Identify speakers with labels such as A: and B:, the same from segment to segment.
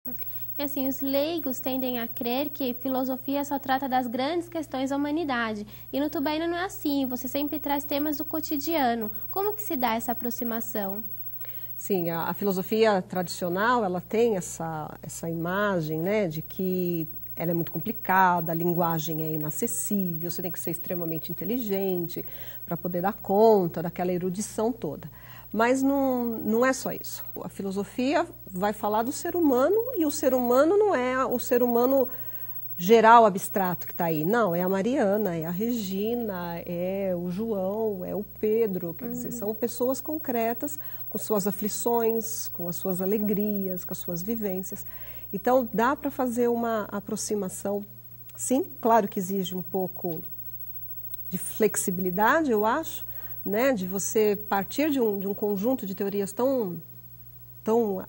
A: E assim, os leigos tendem a crer que filosofia só trata das grandes questões da humanidade. E no Tubaína não é assim, você sempre traz temas do cotidiano. Como que se dá essa aproximação?
B: Sim, a filosofia tradicional, ela tem essa imagem, né, de que ela é muito complicada, a linguagem é inacessível, você tem que ser extremamente inteligente para poder dar conta daquela erudição toda. Mas não é só isso. A filosofia vai falar do ser humano e o ser humano não é o ser humano geral, abstrato que está aí. Não, é a Mariana, é a Regina, é o João, é o Pedro. Quer dizer, são pessoas concretas com suas aflições, com as suas alegrias, com as suas vivências. Então, dá para fazer uma aproximação, sim, claro que exige um pouco de flexibilidade, eu acho, né, de você partir de um conjunto de teorias tão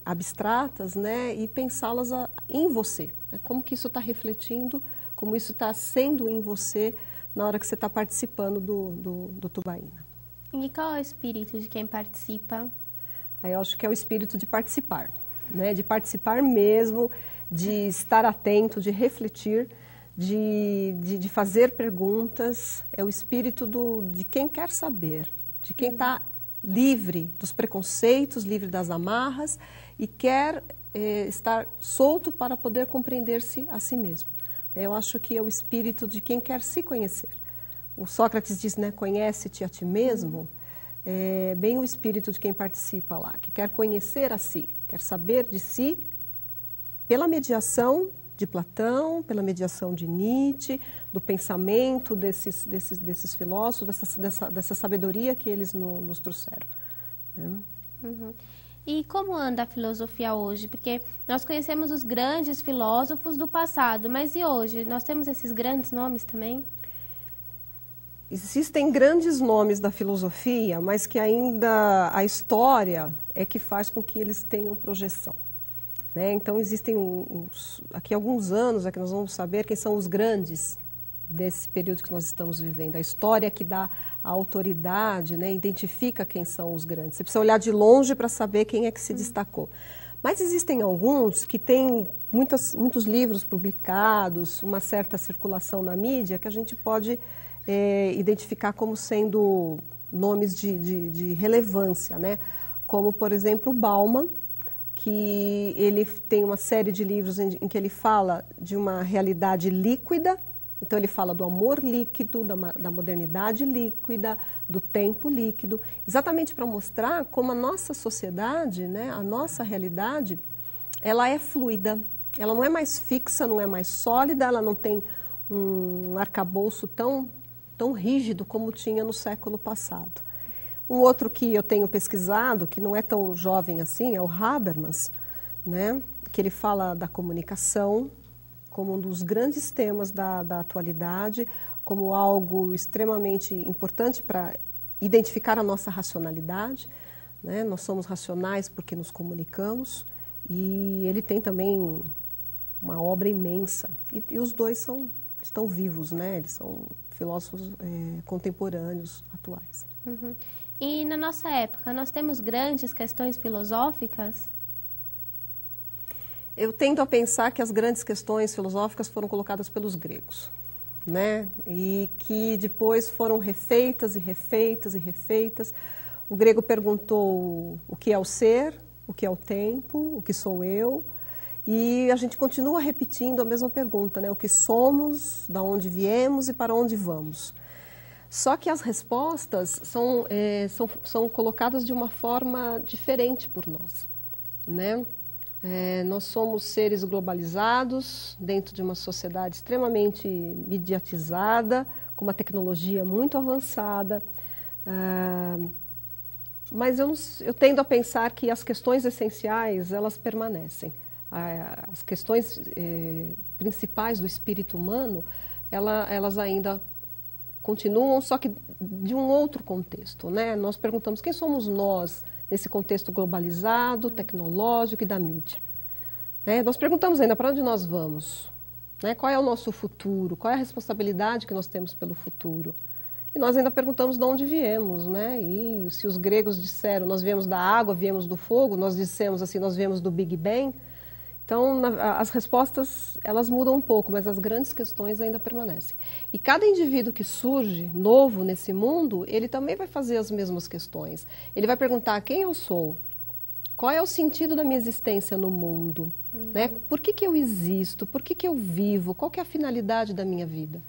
B: abstratas, né, e pensá-las em você. Né, como que isso está refletindo, como isso está sendo em você na hora que você está participando do Tubaína.
A: E qual é o espírito de quem participa?
B: Aí eu acho que é o espírito de participar, né, de participar mesmo, de estar atento, de refletir, de fazer perguntas. É o espírito de quem quer saber, de quem está livre dos preconceitos, livre das amarras e quer estar solto para poder compreender-se a si mesmo. Eu acho que é o espírito de quem quer se conhecer. O Sócrates diz, né, conhece-te a ti mesmo, é bem o espírito de quem participa lá, que quer conhecer a si, quer saber de si pela mediação de Platão, pela mediação de Nietzsche, do pensamento desses filósofos, dessa sabedoria que eles nos trouxeram. Né?
A: Uhum. E como anda a filosofia hoje? Porque nós conhecemos os grandes filósofos do passado, mas e hoje? Nós temos esses grandes nomes também?
B: Existem grandes nomes da filosofia, mas que ainda a história é que faz com que eles tenham projeção. Né? Então, existem aqui alguns anos é que nós vamos saber quem são os grandes desse período que nós estamos vivendo. A história que dá a autoridade, né, identifica quem são os grandes. Você precisa olhar de longe para saber quem é que se destacou. Mas existem alguns que têm muitos livros publicados, uma certa circulação na mídia, que a gente pode identificar como sendo nomes de relevância, né? Como, por exemplo, o Bauman, que ele tem uma série de livros em que ele fala de uma realidade líquida. Então, ele fala do amor líquido, da modernidade líquida, do tempo líquido, exatamente para mostrar como a nossa sociedade, né, a nossa realidade, ela é fluida, ela não é mais fixa, não é mais sólida, ela não tem um arcabouço tão rígido como tinha no século passado. Um outro que eu tenho pesquisado, que não é tão jovem assim, é o Habermas, né, que ele fala da comunicação como um dos grandes temas da atualidade, como algo extremamente importante para identificar a nossa racionalidade. Né? Nós somos racionais porque nos comunicamos, e ele tem também uma obra imensa. E os dois estão vivos, né? Eles são filósofos contemporâneos, atuais.
A: Uhum. E na nossa época, nós temos grandes questões filosóficas?
B: Eu tendo a pensar que as grandes questões filosóficas foram colocadas pelos gregos, né? E que depois foram refeitas e refeitas e refeitas. O grego perguntou o que é o ser, o que é o tempo, o que sou eu, e a gente continua repetindo a mesma pergunta, né? O que somos, da onde viemos e para onde vamos. Só que as respostas são colocadas de uma forma diferente por nós, né? Nós somos seres globalizados dentro de uma sociedade extremamente mediatizada, com uma tecnologia muito avançada, mas eu tendo a pensar que as questões essenciais, elas permanecem. As questões principais do espírito humano, elas ainda continuam, só que de um outro contexto, né? Nós perguntamos quem somos nós nesse contexto globalizado, tecnológico e da mídia. Nós perguntamos ainda para onde nós vamos, né? Qual é o nosso futuro, qual é a responsabilidade que nós temos pelo futuro. E nós ainda perguntamos de onde viemos, né? E se os gregos disseram, nós viemos da água, viemos do fogo, nós dissemos assim, nós viemos do Big Bang. Então, as respostas, elas mudam um pouco, mas as grandes questões ainda permanecem. E cada indivíduo que surge novo nesse mundo, ele também vai fazer as mesmas questões. Ele vai perguntar quem eu sou, qual é o sentido da minha existência no mundo, né? Por que eu existo, por que eu vivo, qual que é a finalidade da minha vida.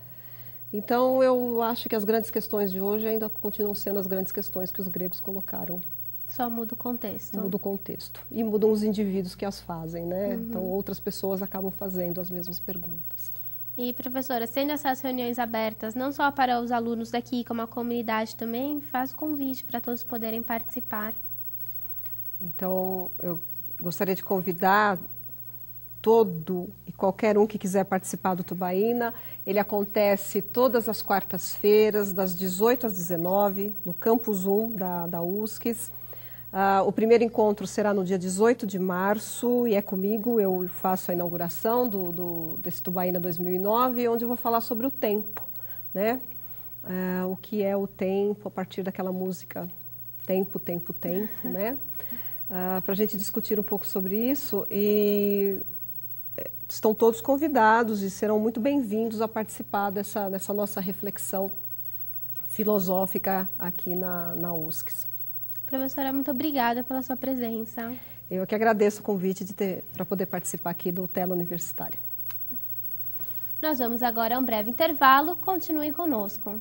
B: Então, eu acho que as grandes questões de hoje ainda continuam sendo as grandes questões que os gregos colocaram.
A: Só muda o contexto.
B: Muda o contexto. E mudam os indivíduos que as fazem, né? Então, outras pessoas acabam fazendo as mesmas perguntas.
A: E, professora, sendo essas reuniões abertas, não só para os alunos daqui, como a comunidade também, faz o convite para todos poderem participar.
B: Então, eu gostaria de convidar todo e qualquer um que quiser participar do Tubaína. Ele acontece todas as quartas-feiras, das 18 às 19, no Campus 1 da USCS. O primeiro encontro será no dia 18 de março e é comigo, eu faço a inauguração desse Tubaína 2009, onde eu vou falar sobre o tempo, né? O que é o tempo a partir daquela música Tempo, Tempo, Tempo, né? Para a gente discutir um pouco sobre isso e estão todos convidados e serão muito bem-vindos a participar dessa nossa reflexão filosófica aqui na USCS.
A: Professora, muito obrigada pela sua presença.
B: Eu que agradeço o convite para poder participar aqui do Tela Universitária.
A: Nós vamos agora a um breve intervalo. Continuem conosco.